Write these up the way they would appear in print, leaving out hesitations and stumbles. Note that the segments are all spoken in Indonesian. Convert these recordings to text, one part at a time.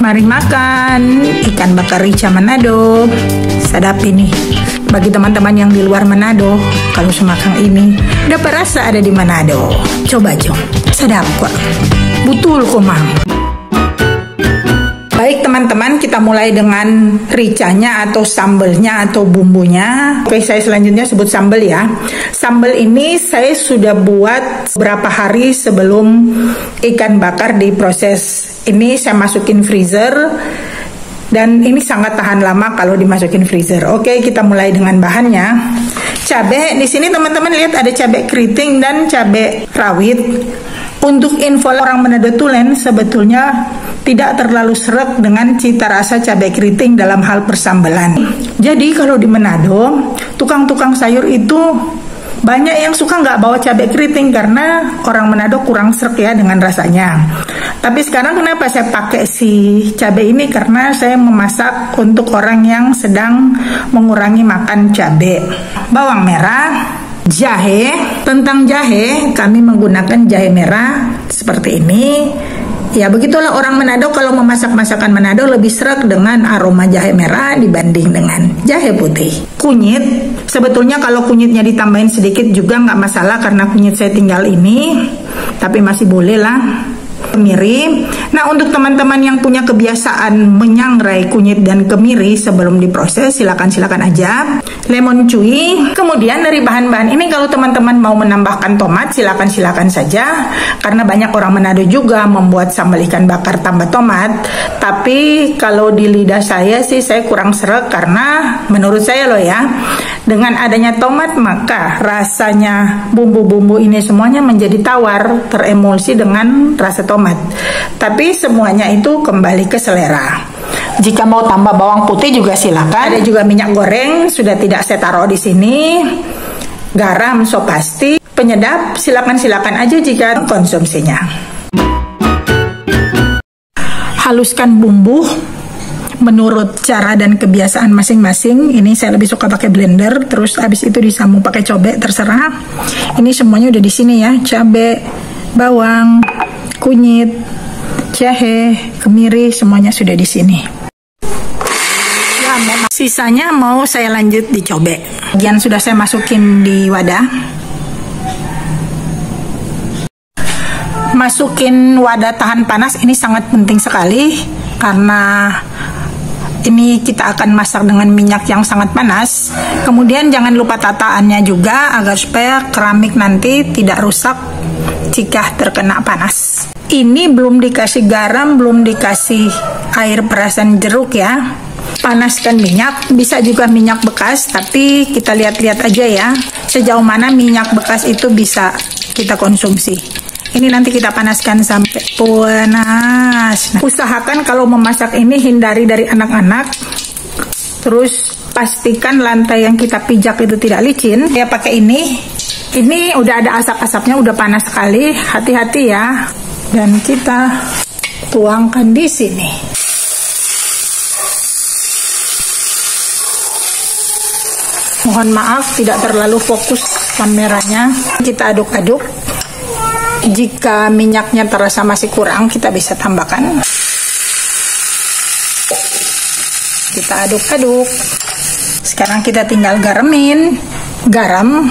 Mari makan ikan bakar rica Manado. Sadap ini. Bagi teman-teman yang di luar Manado, kalau semakan ini dapat rasa ada di Manado. Coba jom. Sadap kok. Betul kok, Mang. Baik teman-teman, kita mulai dengan ricanya atau sambelnya atau bumbunya. Oke, saya selanjutnya sebut sambel ya. Sambel ini saya sudah buat beberapa hari sebelum ikan bakar diproses. Ini saya masukin freezer dan ini sangat tahan lama kalau dimasukin freezer. Oke, kita mulai dengan bahannya. Cabai di sini teman-teman lihat ada cabai keriting dan cabai rawit. Untuk info orang Manado Tulen, sebetulnya tidak terlalu seret dengan cita rasa cabai keriting dalam hal persambelan. Jadi kalau di Manado, tukang-tukang sayur itu banyak yang suka nggak bawa cabai keriting karena orang Manado kurang seret ya dengan rasanya. Tapi sekarang kenapa saya pakai si cabai ini? Karena saya memasak untuk orang yang sedang mengurangi makan cabai. Bawang merah, jahe. Tentang jahe, kami menggunakan jahe merah seperti ini. Ya begitulah orang Manado kalau memasak masakan Manado lebih seret dengan aroma jahe merah dibanding dengan jahe putih. Kunyit, sebetulnya kalau kunyitnya ditambahin sedikit juga nggak masalah karena kunyit saya tinggal ini, tapi masih boleh lah. Kemiri. Nah, untuk teman-teman yang punya kebiasaan menyangrai kunyit dan kemiri sebelum diproses, silakan aja. Lemon cuy. Kemudian dari bahan-bahan ini kalau teman-teman mau menambahkan tomat, silakan saja. Karena banyak orang Manado juga membuat sambal ikan bakar tambah tomat. Tapi kalau di lidah saya sih saya kurang seret karena menurut saya loh ya, dengan adanya tomat maka rasanya bumbu-bumbu ini semuanya menjadi tawar, teremulsi dengan rasa tomat. Tapi semuanya itu kembali ke selera. Jika mau tambah bawang putih juga silakan. Ada juga minyak goreng sudah tidak saya taruh di sini. Garam so pasti. Penyedap silakan aja jika konsumsinya. Haluskan bumbu menurut cara dan kebiasaan masing-masing. Ini saya lebih suka pakai blender, terus habis itu disambung pakai cobek, terserah. Ini semuanya udah di sini ya, cabai, bawang, kunyit, jahe, kemiri, semuanya sudah di sini. Ya, sisanya mau saya lanjut dicobek. Bagian sudah saya masukin di wadah. Masukin wadah tahan panas ini sangat penting sekali karena ini kita akan masak dengan minyak yang sangat panas. Kemudian jangan lupa tataannya juga agar supaya keramik nanti tidak rusak jika terkena panas. Ini belum dikasih garam, belum dikasih air perasan jeruk ya. Panaskan minyak, bisa juga minyak bekas, tapi kita lihat-lihat aja ya sejauh mana minyak bekas itu bisa kita konsumsi. Ini nanti kita panaskan sampai panas. Nah, usahakan kalau memasak ini hindari dari anak-anak. Terus pastikan lantai yang kita pijak itu tidak licin. Ya pakai ini. Ini udah ada asap-asapnya, udah panas sekali. Hati-hati ya. Dan kita tuangkan di sini. Mohon maaf tidak terlalu fokus kameranya. Kita aduk-aduk. Jika minyaknya terasa masih kurang, kita bisa tambahkan. Kita aduk-aduk. Sekarang kita tinggal garamin. Garam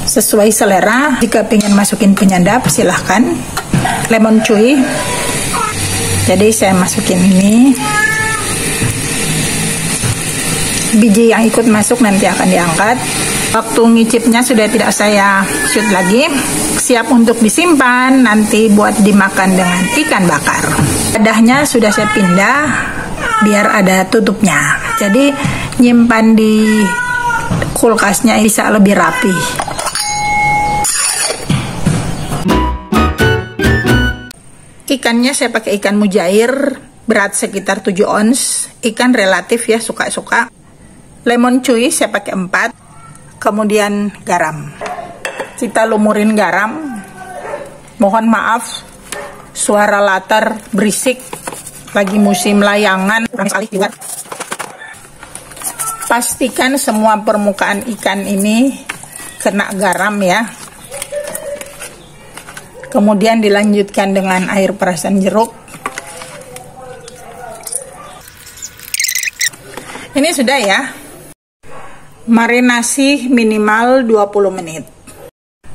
sesuai selera. Jika pengen masukin penyedap silahkan. Lemon cuy. Jadi saya masukin ini. Biji yang ikut masuk nanti akan diangkat. Waktu ngicipnya sudah tidak saya shoot lagi. Siap untuk disimpan nanti buat dimakan dengan ikan bakar. Wadahnya sudah saya pindah biar ada tutupnya. Jadi nyimpan di kulkasnya bisa lebih rapi. Ikannya saya pakai ikan mujair, berat sekitar 7 ons. Ikan relatif ya, suka-suka. Lemon cuy saya pakai 4. Kemudian garam. Kita lumurin garam. Mohon maaf suara latar berisik, lagi musim layangan, kurang sekali lihat. Pastikan semua permukaan ikan ini kena garam ya. Kemudian dilanjutkan dengan air perasan jeruk. Ini sudah ya. Marinasi minimal 20 menit.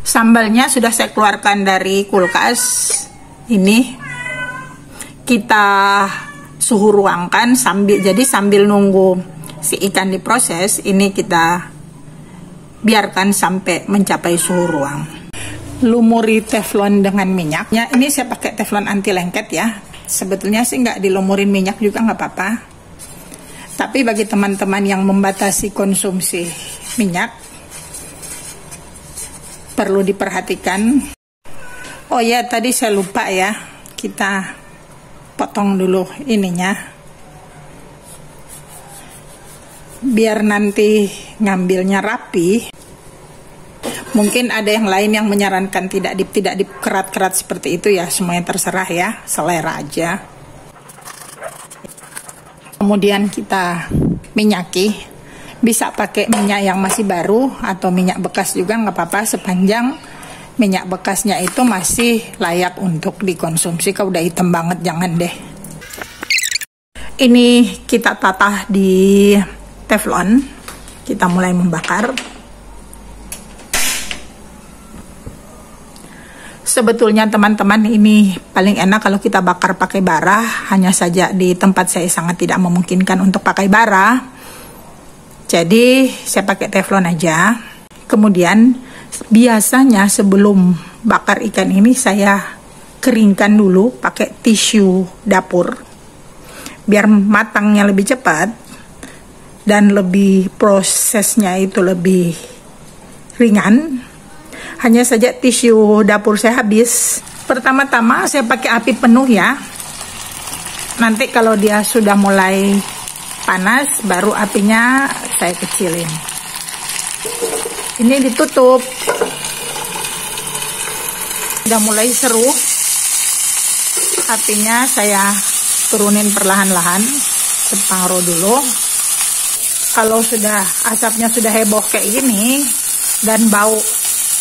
Sambalnya sudah saya keluarkan dari kulkas. Ini kita suhu ruangkan sambil nunggu si ikan diproses, ini kita biarkan sampai mencapai suhu ruang. Lumuri teflon dengan minyaknya. Ini saya pakai teflon anti lengket ya. Sebetulnya sih nggak dilumurin minyak juga nggak apa-apa. Tapi bagi teman-teman yang membatasi konsumsi minyak, perlu diperhatikan. Oh ya, tadi saya lupa ya, kita potong dulu ininya, biar nanti ngambilnya rapi. Mungkin ada yang lain yang menyarankan tidak dikerat-kerat seperti itu ya, semuanya terserah ya, selera aja. Kemudian kita minyaki, bisa pakai minyak yang masih baru atau minyak bekas juga nggak apa-apa, sepanjang minyak bekasnya itu masih layak untuk dikonsumsi. Kalau udah hitam banget jangan deh. Ini kita tatah di teflon, kita mulai membakar. Sebetulnya teman-teman, ini paling enak kalau kita bakar pakai bara, hanya saja di tempat saya sangat tidak memungkinkan untuk pakai bara. Jadi saya pakai teflon aja. Kemudian biasanya sebelum bakar ikan ini saya keringkan dulu pakai tisu dapur, biar matangnya lebih cepat dan lebih prosesnya itu lebih ringan. Hanya saja tisu dapur saya habis. Pertama-tama saya pakai api penuh ya. Nanti kalau dia sudah mulai panas, baru apinya saya kecilin. Ini ditutup. Udah mulai seru, apinya saya turunin perlahan-lahan, separuh dulu. Kalau sudah asapnya sudah heboh kayak gini dan bau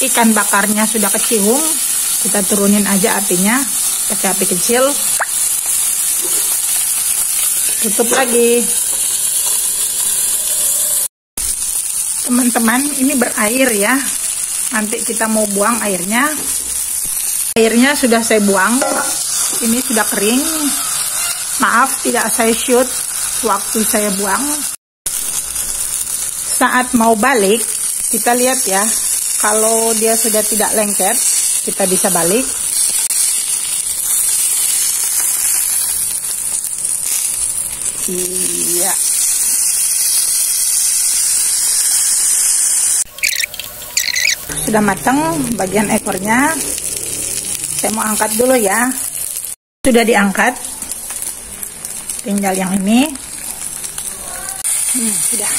ikan bakarnya sudah kecium, kita turunin aja apinya pakai api kecil. Tutup lagi. Teman-teman, ini berair ya. Nanti kita mau buang airnya. Airnya sudah saya buang. Ini sudah kering. Maaf tidak saya shoot waktu saya buang. Saat mau balik, kita lihat ya. Kalau dia sudah tidak lengket, kita bisa balik. Iya. Sudah matang bagian ekornya. Saya mau angkat dulu ya. Sudah diangkat. Tinggal yang ini. Sudah.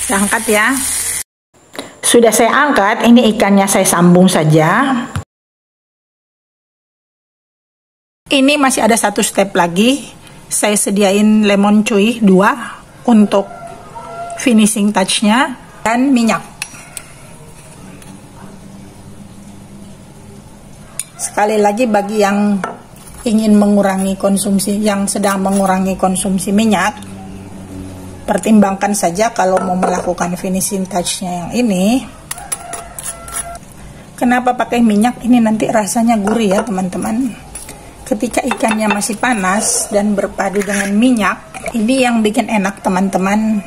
Saya angkat ya. Sudah saya angkat, ini ikannya saya sambung saja. Ini masih ada satu step lagi. Saya sediain lemon cuy 2 untuk finishing touch-nya, dan minyak. Sekali lagi bagi yang ingin mengurangi konsumsi, yang sedang mengurangi konsumsi minyak, pertimbangkan saja kalau mau melakukan finishing touch-nya yang ini. Kenapa pakai minyak? Ini nanti rasanya gurih ya teman-teman. Ketika ikannya masih panas dan berpadu dengan minyak, ini yang bikin enak teman-teman.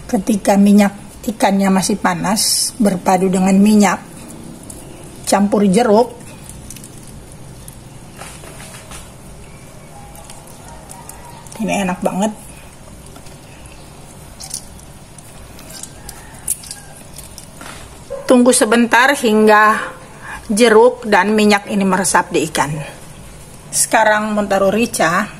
Ketika minyak ikannya masih panas, berpadu dengan minyak, campur jeruk, ini enak banget. Tunggu sebentar hingga jeruk dan minyak ini meresap di ikan. Sekarang mau taruh rica.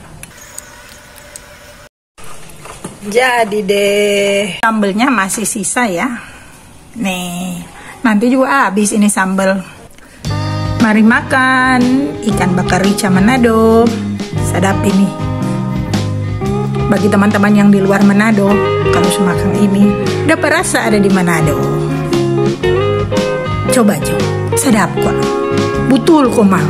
Jadi deh, sambelnya masih sisa ya. Nih, nanti juga habis ini sambel. Mari makan ikan bakar rica Manado. Sedap ini. Bagi teman-teman yang di luar Manado, kalau semakan ini dapat rasa ada di Manado. Coba, sedap kok. Betul kok, Mang.